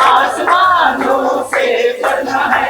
आसमानों से पढ़ना है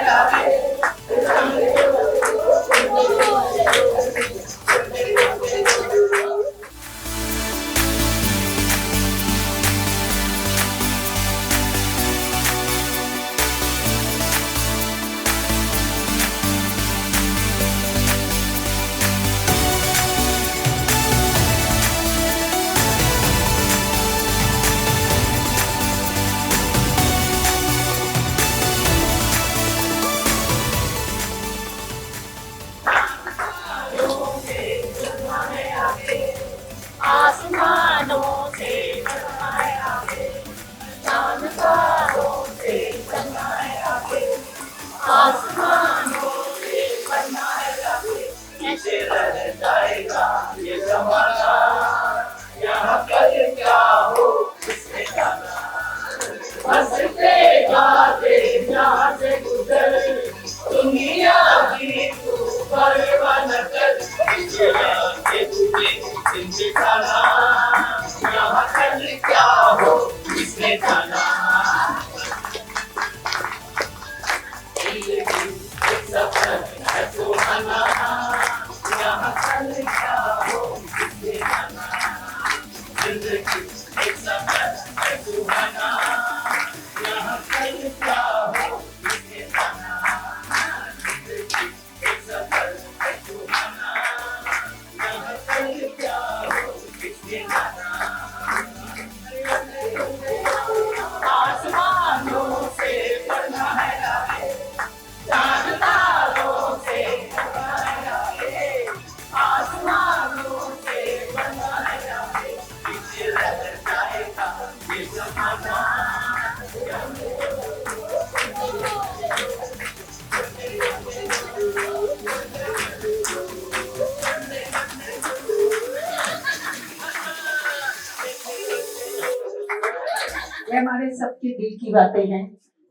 ये हमारे सबके दिल की बातें हैं।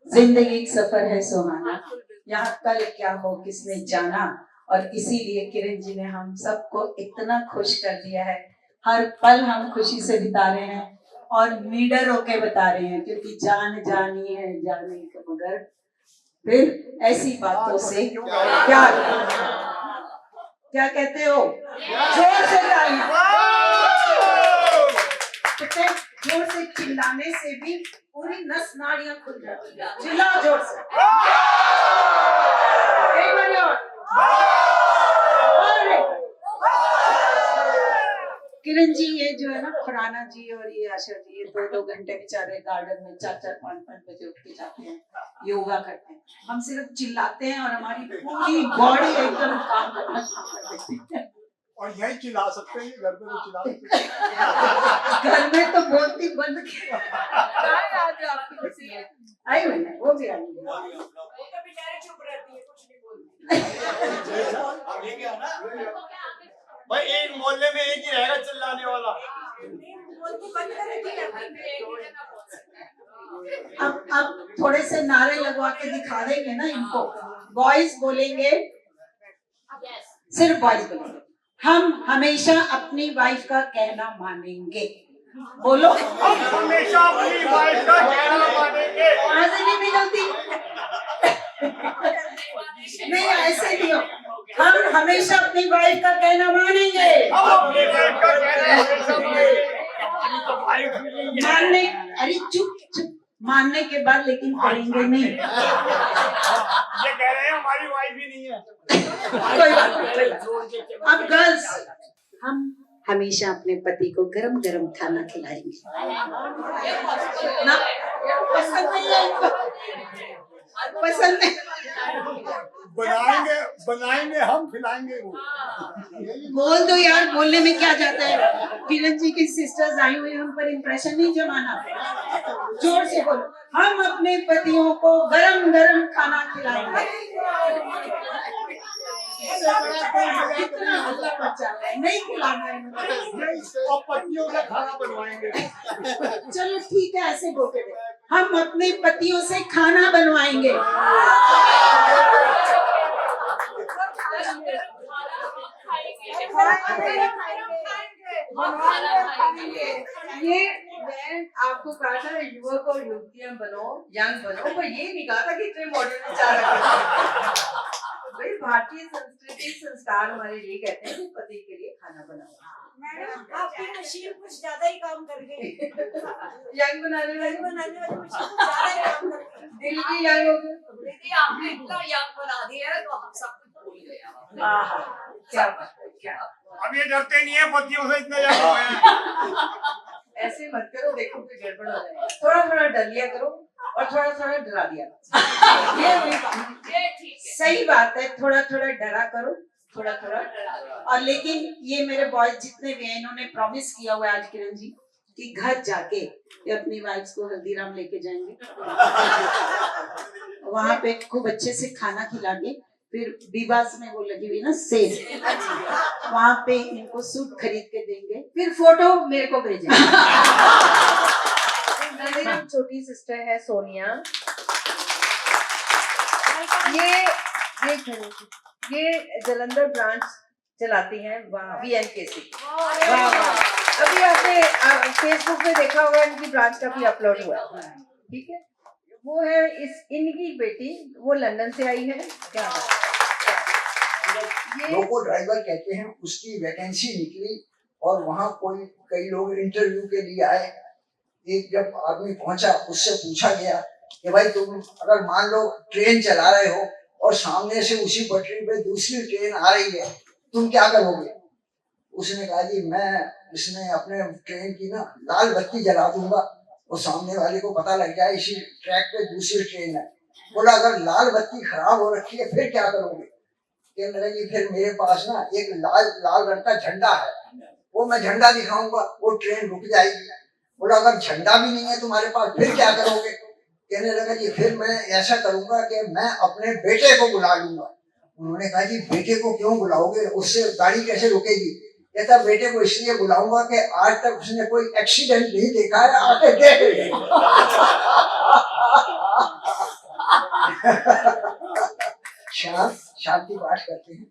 जिंदगी एक सफर है सुहाना, यहाँ कल क्या हो किसने जाना। और इसीलिए किरण जी ने हम सबको इतना खुश कर दिया है। हर पल हम खुशी से बिता रहे हैं और नीडर होके बता रहे हैं, क्योंकि जान जानी है जाने के मगर फिर ऐसी बातों से क्या कहते हो? जोर से कितने जोर से चिल्लाने से भी पूरी नस नाड़ियां खुल जाती है। चिल्लाओ जोर से। एक बार और। किरण जी ये जो है ना, खुराना जी और ये आशा जी, ये 2-2 घंटे बेचारे गार्डन में 4-4, 5-5 बजे उठ के जाते हैं, योगा करते हैं। हम सिर्फ चिल्लाते हैं और हमारी पूरी बॉडी एकदम काम करना शुरू कर देती है। और यही चिल्ला सकते हैं, घर में तो चिल्ला सकते हैं। घर में तो बोलती बंद किया। आई मैंने वो भी आई। चुप रहती है, कुछ नहीं बोलती। भाई एक मोहल्ले में एक ही रहेगा चिल्लाने वाला। अब थोड़े से नारे लगवा के दिखा देंगे ना इनको। बॉयज बोलेंगे, सिर्फ बॉयज बोलेंगे, हम हमेशा अपनी वाइफ का कहना मानेंगे। बोलो, हम हमेशा अपनी वाइफ का कहना मानेंगे। आवाज़ नहीं निकलती। नहीं ऐसे नहीं हो, हम हमेशा अपनी वाइफ का कहना मानेंगे। हम अपनी वाइफ का कहना हमेशा मानेंगे। मानने, अरे चुप चुप, मानने के बाद लेकिन करेंगे नहीं। ये कह रहे हैं हमारी वाइफ ही नहीं है। कोई बात नहीं, कोई बात नहीं। अब गर्ल्स, हम हमेशा अपने पति को गरम गरम खाना खिलाएंगे ना। पसंद नहीं है इनको, पसंद नहीं। बनाएंगे हम, खिलाएंगे वो। बोल दो यार, बोलने में क्या जाता है। किरण जी की सिस्टर्स आई हुई, हम पर इम्प्रेशन नहीं जमाना। जोर से बोलो, हम अपने पतियों को गरम गरम खाना खिलाएंगे। कितना हल्ला मचा रहा है, नहीं खिलाना है। और पतियों का खाना बनवाएंगे। चलो ठीक है, ऐसे बोल के दे, हम अपने पतियों से खाना बनवाएंगे। ये मैं आपको कहा था युवक और युवतियां बनो, यंग बनो, पर ये नहीं कहा था कि इतने मॉडर्न विचार रखो। भाई भारतीय संस्कृति संस्कार हमारे लिए कहते हैं कि पति के लिए खाना बनाओ। मैडम आपकी मशीन कुछ ज्यादा ही काम कर गई। यंग बनाने वाली मशीन कुछ ज्यादा ही काम कर गई। दिल भी यंग हो गया। दीदी आपने इतना यंग बना दिया है तो हम सब कुछ भूल गए। क्या बात है, क्या अब ये डरते नहीं है पतियों से, इतने ज्यादा हो गए। ऐसे मत करो, देखो कि गड़बड़ हो जाएगा। थोड़ा थोड़ा डर लिया करो और थोड़ा थोड़ा डरा दिया करो। ये ठीक है, सही बात है, थोड़ा थोड़ा डरा करो, थोड़ा थोड़ा। और लेकिन ये मेरे बॉयज जितने भी हैं, इन्होंने प्रॉमिस किया हुआ है आज किरण जी कि घर जाके ये अपनी वाइफ्स को हल्दीराम लेके जाएंगे। वहां पे खूब अच्छे से खाना खिला के, फिर विवास में वो लगी हुई ना सेल, वहां पे इनको सूट खरीद के देंगे, फिर फोटो मेरे को भेजेंगे। मेरी छोटी सिस्टर है सोनिया, ये जलंधर ब्रांच चलाती हैं VNKC। अभी आपने फेसबुक पे देखा होगा, इनकी ब्रांच का भी अपलोड हुआ है, ठीक है। वो है इनकी बेटी, वो लंदन से आई है। क्या लोको ड्राइवर कहते हैं, उसकी वैकेंसी निकली और वहाँ कई लोग इंटरव्यू के लिए आए। एक जब आदमी पहुंचा, उससे पूछा गया कि भाई तुम अगर मान लो ट्रेन चला रहे हो और सामने से उसी पटरी पे दूसरी ट्रेन आ रही है, तुम क्या करोगे? उसने कहा जी मैं इसमें अपने ट्रेन की ना लाल बत्ती जला दूंगा और सामने वाले को पता लग जाए इसी ट्रैक पे दूसरी ट्रेन है। बोला अगर लाल बत्ती खराब हो रखी है फिर क्या करोगे? कहने लगे फिर मेरे पास ना एक लाल रंग का झंडा है, वो मैं झंडा दिखाऊंगा, वो ट्रेन रुक जाएगी। बोला अगर झंडा भी नहीं है तुम्हारे पास फिर क्या करोगे? कहने लगा जी फिर मैं ऐसा करूंगा कि मैं अपने बेटे को बुला लूंगा। उन्होंने कहा जी बेटे को क्यों बुलाओगे, उससे गाड़ी कैसे रुकेगी? कहता बेटे को इसलिए बुलाऊंगा कि आज तक उसने कोई एक्सीडेंट नहीं देखा है, आके देख ले। शांति पाठ करते हैं।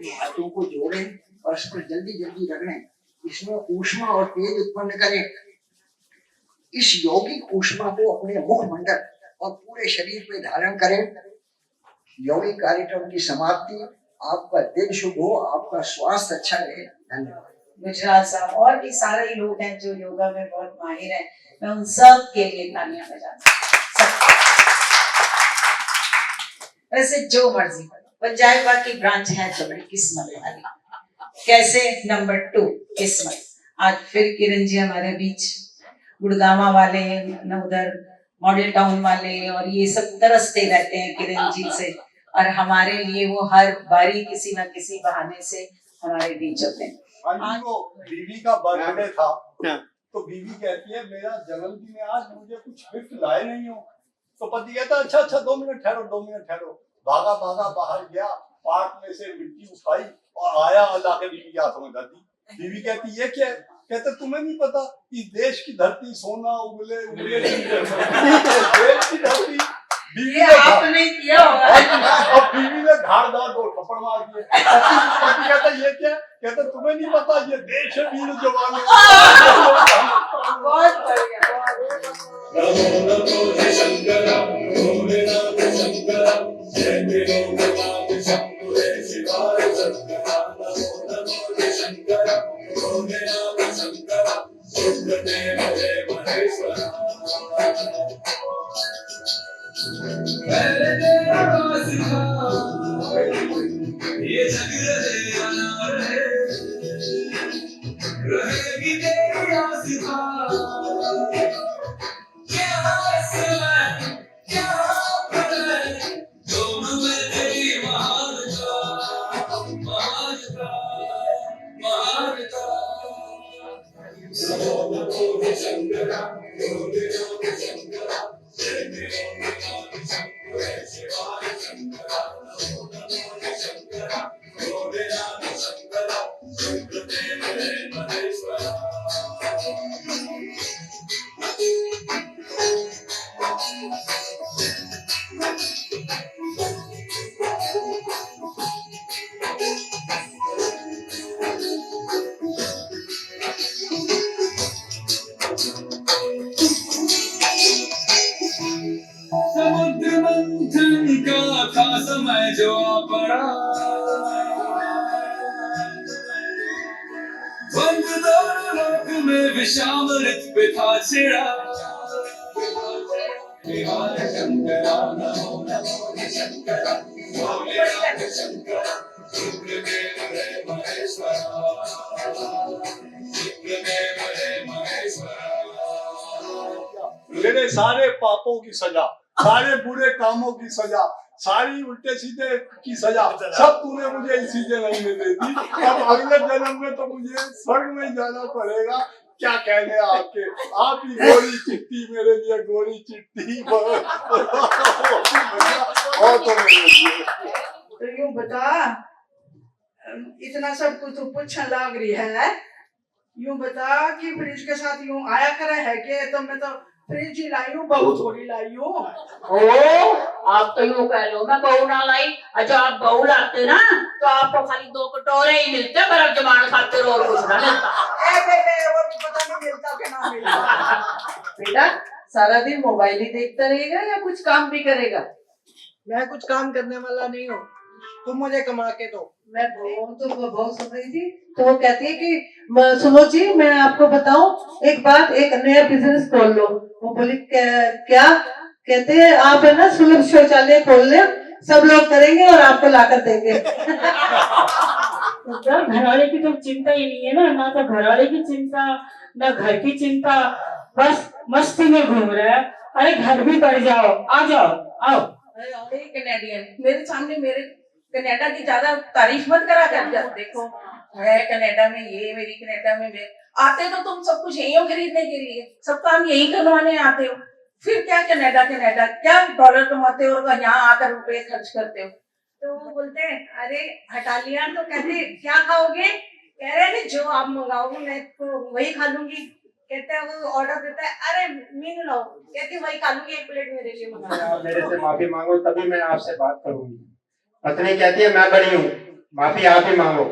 बातों को जोड़ें, परस्पर जल्दी जल्दी रगड़ें, इसमें ऊष्मा और तेज उत्पन्न करें। इस यौगिक ऊष्मा को अपने मुखमंडल और पूरे शरीर पे धारण करें। यौगिक कार्यक्रम की समाप्ति। आपका दिन शुभ हो, आपका स्वास्थ्य अच्छा रहे। धन्यवाद। गुजरात साहब और भी सारे लोग हैं जो योगा में बहुत माहिर हैं, मैं उन सब के लिए तालियां बजाती हूं। वैसे जो मर्जी, पंजाबा की ब्रांच है तो बड़ी किस्मत वाली। कैसे नंबर 2 किस्मत। आज फिर किरण जी हमारे बीच, गुड़गावा वाले न उधर मॉडल टाउन वाले और ये सब तरसते रहते हैं किरण जी से, और हमारे लिए वो हर बारी किसी न किसी बहाने से हमारे बीच होते हैं। आज वो बीवी का बर्थडे था तो बीवी कहती है मेरा जन्मदिन है आज, मुझे कुछ गिफ्ट लाए नहीं हो। तो पति कहता अच्छा 2 मिनट ठहरो। भागा बाहर गया, पार्क में से मिट्टी उठाई और आया, अल्लाह के बीवी के हाथों में धर दी। बीवी कहती ये क्या है? कहते तुम्हें नहीं पता कि देश की धरती सोना उगले देश की प्रमाण किए। पति कहता ये क्या, कहता तुम्हें नहीं पता ये देश है वीर जवान। बहुत बढ़िया, नमो नमो जय शंकर भोलेनाथ शंकर जय त्रिलोकनाथ शंभु जय शिवाय शंकर। नमो नमो जय शंकर भोलेनाथ शंकर रुद्रदेव जय महेश्वर। पहले तेरा वास था ये जग रहे या ना रहे, रहेगी तेरी आस था। क्या समय क्या प्रलय दोनों में तेरी महानता महानता महानता। नमो नमो जय शंकर भोलेनाथ शंकर जय त्रिलोकनाथ शंभु जय शिवाय शंकर। नमो नमो जय शंकर भोलेनाथ शंकर रुद्रदेव जय महेश्वर। समुद्र मंथन का था समय जो आ पड़ा, द्वंद दोनों लोक में विषामृत पे था छिड़ा। शिवाय शंकर नमो नमो जय शंकर भोलेनाथ शंकर रुद्रदेव जय महेश्वर। रुद्रदेव जय महेश्वर। मेरे सारे पापों की सजा, सारे बुरे कामों की सजा, सारी उल्टे सीधे की सजा सब तूने मुझे इसी जन्म में दे दी। अब अगले जन्म में तो मुझे स्वर्ग में जाना पड़ेगा। क्या कहने आपके, आप ही गोरी चिट्ठी मेरे लिए गोरी चिट्ठी बहुत तो मेरे लिए। तो यूं बता, इतना सब कुछ तो पूछने लग रही है, यूं बता कि फ्रिज के साथ यूं आया करे है कि तो मैं तो फ्रिज ही लाई हूँ, बहू थोड़ी लाई हूँ। ओ आप तो यूँ कह लो मैं बहू ना लाई, अच्छा आप बहू लाते ना तो आपको खाली 2 कटोरे ही मिलते बर्फ जमान खाते और कुछ ना मिलता। वो पता नहीं मिलता कि ना मिलता। बेटा सारा दिन मोबाइल ही देखता रहेगा या कुछ काम भी करेगा? मैं कुछ काम करने वाला नहीं हूँ, तुम मुझे कमा के दो। मैं बहुत सुन रही थी तो वो कहती है कि सुनो जी मैं आपको बताऊं एक बात, एक नया बिजनेस खोल लो। वो बोली क्या? कहते हैं आप है ना सुलभ शौचालय खोल ले, सब लोग करेंगे और आपको लाकर देंगे। घर वाले की तो चिंता ही नहीं है ना तो घर वाले की चिंता ना घर की चिंता, बस मस्ती में घूम रहे हैं। अरे घर भी बढ़ जाओ, आ जाओ आओ। कनेडियन मेरे सामने मेरे कनाडा की ज्यादा तारीफ मत करा कर। देखो है कनाडा में ये, मेरी कनाडा में आते तो तुम सब कुछ यही हो खरीदने के लिए, सब काम यही करवाने आते हो, फिर क्या कनाडा क्या डॉलर कमाते हो और यहाँ आकर रुपए खर्च करते हो। तो वो बोलते हैं अरे हटा लिया, तो कहते क्या खाओगे? कह रहे हैं जो आप मंगाओगे मैं तो वही खा लूंगी। कहते हैं वो ऑर्डर देता है, अरे मीनू लाओ, कहती वही खा लूंगी, 1 प्लेट मेरे लिए मंगा। आप मेरे से माफी मांगो तभी मैं आपसे बात करूंगी। पत्नी कहती है मैं बड़ी हूँ, माफी आप ही मांगो।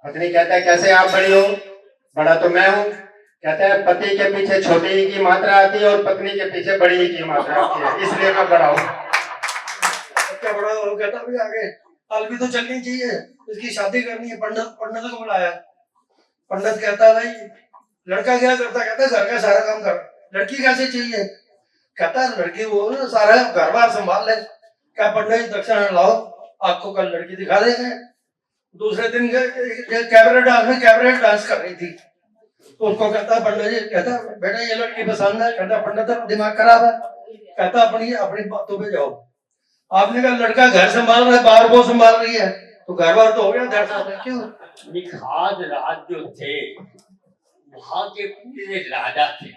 पत्नी कहता है कैसे आप बड़ी हो, बड़ा तो मैं हूँ। कहता है पति के पीछे छोटी ही की मात्रा आती है और पत्नी के पीछे बड़ी ही की मात्रा आती है, इसलिए मैं बड़ा हूँ। क्या बड़ा हो, कहता भी आगे अलवी तो चलनी चाहिए, इसकी शादी करनी है। पंडित को बुलाया, पंडित कहता भाई लड़का क्या करता? कहता है घर का सारा काम कर। लड़की कैसे चाहिए? कहता है लड़की वो ना सारा घर बार संभाल ले। क्या पंडित दक्षिणा लाओ, आपको कल लड़की दिखा देंगे। दूसरे दिन कैबरेट डांस कर रही थी, तो उसको कहता पंडित जी, कहता बेटा ये लड़की पसंद है। कहता पंडित दिमाग खराब है। कहता अपनी बातों पे जाओ। आपने कहा लड़का घर संभाल रहा है, बाहर वो संभाल रही है, तो घर बार तो हो गया। क्यों? निखाद राज जो थे वहां के पूरे राजा थे,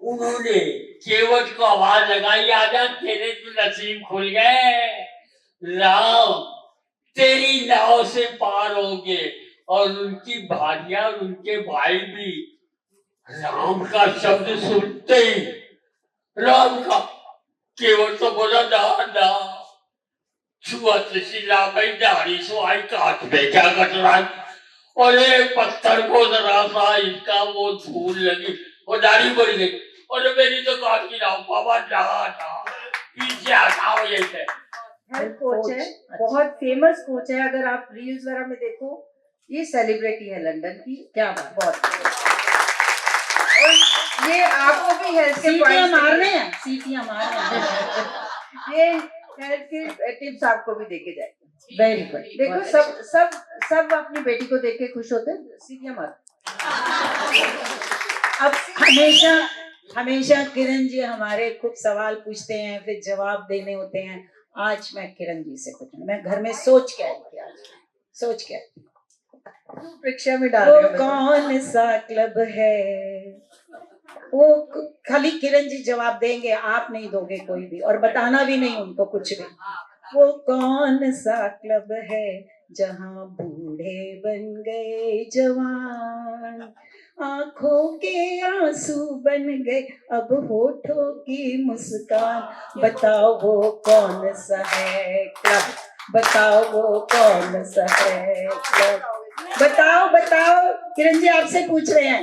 उन्होंने केवट को आवाज लगाई, आजा तेरे तो नसीब खुल गए, राम तेरी नाव से पार होंगे। और उनकी भाटियां और उनके भाई भी राम का शब्द सुनते ही राम का, केवट तो बोला ना ना, छुअत सिला में दाढ़ी सो आई काट पे क्या कट रहा है और एक पत्थर को जरा सा इसका वो धूल लगी और दाढ़ी बढ़ गई और मेरी तो काट की रहा बाबा जहाँ पीछे हटाओ ये से हेल्थ कोच है, बहुत फेमस कोच है। अगर आप रील्स वगैरह में देखो, ये सेलिब्रिटी है लंदन की। क्या बात, बहुत। और ये आपको भी हेल्थ के सीटियां मार रहे हैं, सीटियां मार रहे हैं। ये हेल्थ के टिप्स आपको भी देके जाएंगे। Very good. देखो सब सब सब अपनी बेटी को देख के खुश होते हैं, सीटियां मार। अब हमेशा हमेशा किरण जी हमारे खूब सवाल पूछते हैं, फिर जवाब देने होते हैं। आज मैं किरण जी से पूछूं, मैं घर में सोच के आई थी, आज सोच के परीक्षा में डाल वो कौन सा क्लब है, वो खाली किरण जी जवाब देंगे, आप नहीं दोगे कोई भी, और बताना भी नहीं उनको कुछ भी। वो कौन सा क्लब है जहाँ बूढ़े बन गए जवान, आंखों के आंसू बन गए अब होठों की मुस्कान। बताओ वो कौन सा है क्लब, बताओ वो कौन सा है क्लब, बताओ बताओ। किरण जी आपसे पूछ रहे हैं।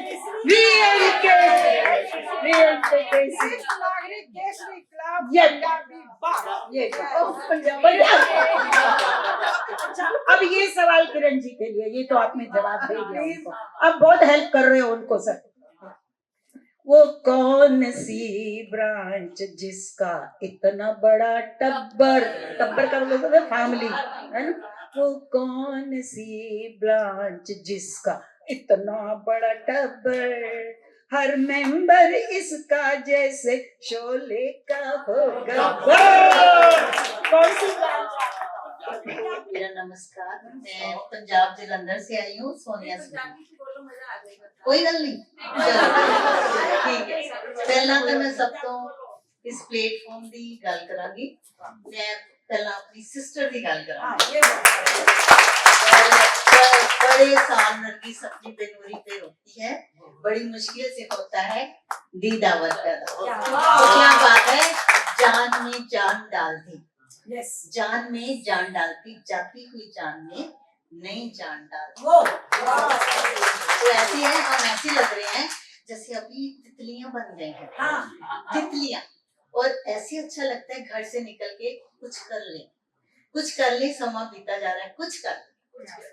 अब ये सवाल किरण जी के लिए, ये तो आपने जवाब दे दिया उनको, अब बहुत हेल्प कर रहे हो उनको सर। वो कौन सी ब्रांच जिसका इतना बड़ा टब्बर, टब्बर का मतलब है फैमिली, है ना। वो कौन सी ब्रांच जिसका इतना बड़ा टब्बर, हर मेंबर इसका जैसे शोले का हो गब्बर। कौन सी ब्रांच? मेरा नमस्कार, मैं पंजाब जलंधर से आई हूँ, सोनिया सिंह। कोई गल नहीं, ठीक है। पहला तो मैं सब तो इस प्लेटफॉर्म की गल करांगी। मैं पहला अपनी सिस्टर की गल करांगी। बड़े साल नरगिस अपनी बेनूरी पे होती है, बड़ी मुश्किल से होता है दीदावर पैदा। तो क्या बात है, जान में जान डाल दी, जान में जान डालती, जाती हुई जान में नई जान डालती। तो ऐसे हैं, हम ऐसे लग रहे हैं जैसे अभी तितलियां बन गए हैं, तितलियां। और ऐसे अच्छा लगता है घर से निकल के कुछ कर ले, समा बीता जा रहा है, कुछ कर।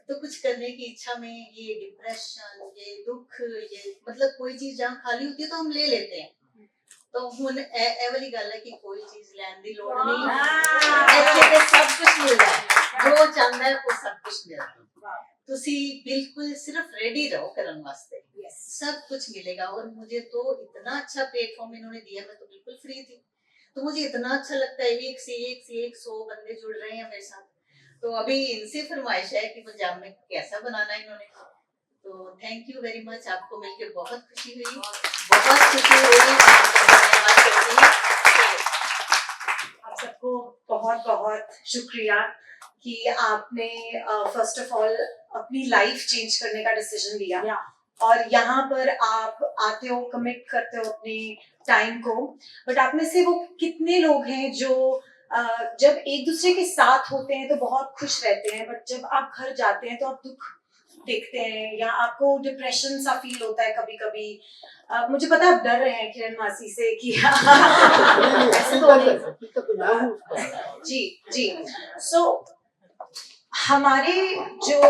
तो कुछ करने की इच्छा में ये डिप्रेशन, ये दुख, ये मतलब कोई चीज जहाँ खाली होती है तो हम ले लेते हैं। तो हुन ए वाली गल है कि कोई चीज लैन दी लोड़ नहीं, ऐसे ते सब कुछ मिलदा है, जो चाहता है वो सब कुछ मिलदा है। तुसी बिल्कुल सिर्फ रेडी रहो करन वास्ते, सब कुछ मिलेगा। और मुझे तो इतना अच्छा प्लेटफॉर्म इन्होंने दिया, मैं तो बिल्कुल फ्री थी, तो मुझे इतना अच्छा लगता है। एक से एक 100 बंदे जुड़ रहे हैं मेरे साथ। तो अभी इनसे फरमाइश है कि पंजाब में कैसा बनाना है इन्होंने। तो थैंक यू वेरी मच, आपको मिलकर बहुत खुशी हुई, बहुत खुशी हुई। धन्यवाद करती हूँ आप सबको, बहुत बहुत शुक्रिया कि आपने फर्स्ट ऑफ ऑल अपनी लाइफ चेंज करने का डिसीजन लिया और यहाँ पर आप आते हो, कमिट करते हो अपने टाइम को। बट आप में से वो कितने लोग हैं जो जब एक दूसरे के साथ होते हैं तो बहुत खुश रहते हैं, बट जब आप घर जाते हैं तो आप दुख देखते हैं या आपको डिप्रेशन सा फील होता है कभी कभी। मुझे पता है आप डर रहे हैं किरण मासी से कि ऐसे तो जी। सो हमारे जो,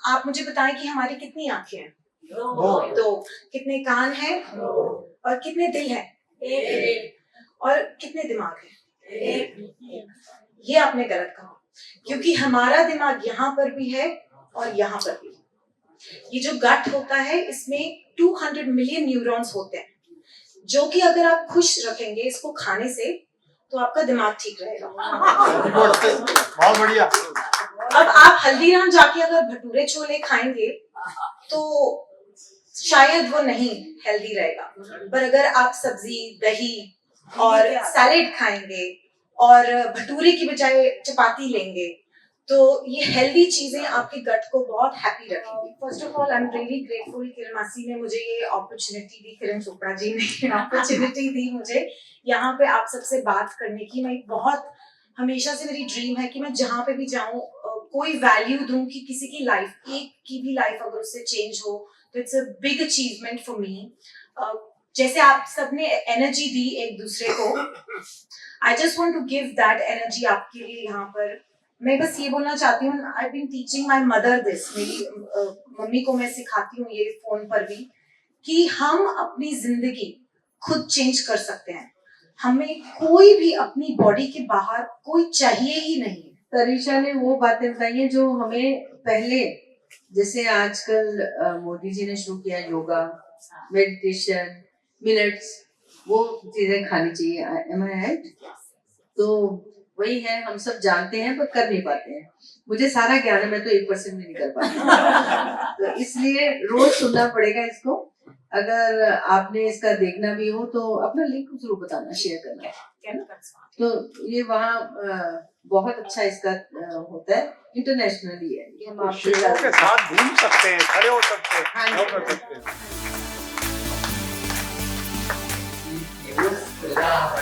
आप मुझे बताएं कि हमारी कितनी आंखें हैं? दो। कितने कान हैं और कितने दिल हैं? एक। और कितने दिमाग हैं? एक। ये आपने गलत कहा, क्योंकि हमारा दिमाग यहाँ पर भी है और यहाँ पर भी। ये जो गट होता है इसमें 200 मिलियन न्यूरॉन्स होते हैं, जो कि अगर आप खुश रखेंगे इसको खाने से तो आपका दिमाग ठीक रहेगा। बहुत बढ़िया। अब आप हल्दीराम जाके अगर भटूरे छोले खाएंगे तो शायद वो नहीं हेल्दी रहेगा, पर अगर आप सब्जी, दही और सैलेड खाएंगे और भटूरे की बजाय चपाती लेंगे तो ये हेल्दी चीजें आपके गट को बहुत हैप्पी रखेंगी। First of all I am really grateful, Kiran मासी ने मुझे ये अपॉर्चुनिटी दी, किरण चोपड़ा जी ने अपॉर्चुनिटी दी मुझे यहाँ पे आप सबसे बात करने की। मैं बहुत हमेशा से मेरी ड्रीम है कि मैं जहाँ पे भी जाऊँ कोई वैल्यू दूं कि किसी की लाइफ, एक की भी लाइफ अगर उससे चेंज हो तो it's a big achievement for me. जैसे आप सबने एनर्जी दी एक दूसरे को, I just want to give that energy आपके लिए यहाँ पर। मैं बस ये बोलना चाहती हूँ, I been teaching my mother this, मेरी मम्मी को मैं सिखाती हूँ ये फोन पर भी, कि हम अपनी जिंदगी खुद चेंज कर सकते हैं। हमें कोई भी अपनी बॉडी के बाहर कोई चाहिए ही नहीं। तरीशा ने वो बातें बताई हैं जो हमें पहले, जैसे आजकल मोदी जी ने शुरू किया योगा, मेडिटेशन, मिनट्स, वो चीजें खानी चाहिए। एम आई राइट? तो वही है, हम सब जानते हैं पर कर नहीं पाते हैं। मुझे सारा ज्ञान है, मैं तो 1% भी नहीं कर पाती। तो इसलिए रोज सुनना पड़ेगा इसको। अगर आपने इसका देखना भी हो तो अपना लिंक जरूर बताना, शेयर करना। तो ये वहाँ बहुत अच्छा इसका होता है, इंटरनेशनली है ये। हम आपके शिवों के साथ घूम सकते हैं, खड़े हो सकते हैं, हाँ जी। योग कर सकते हैं। Io speravo,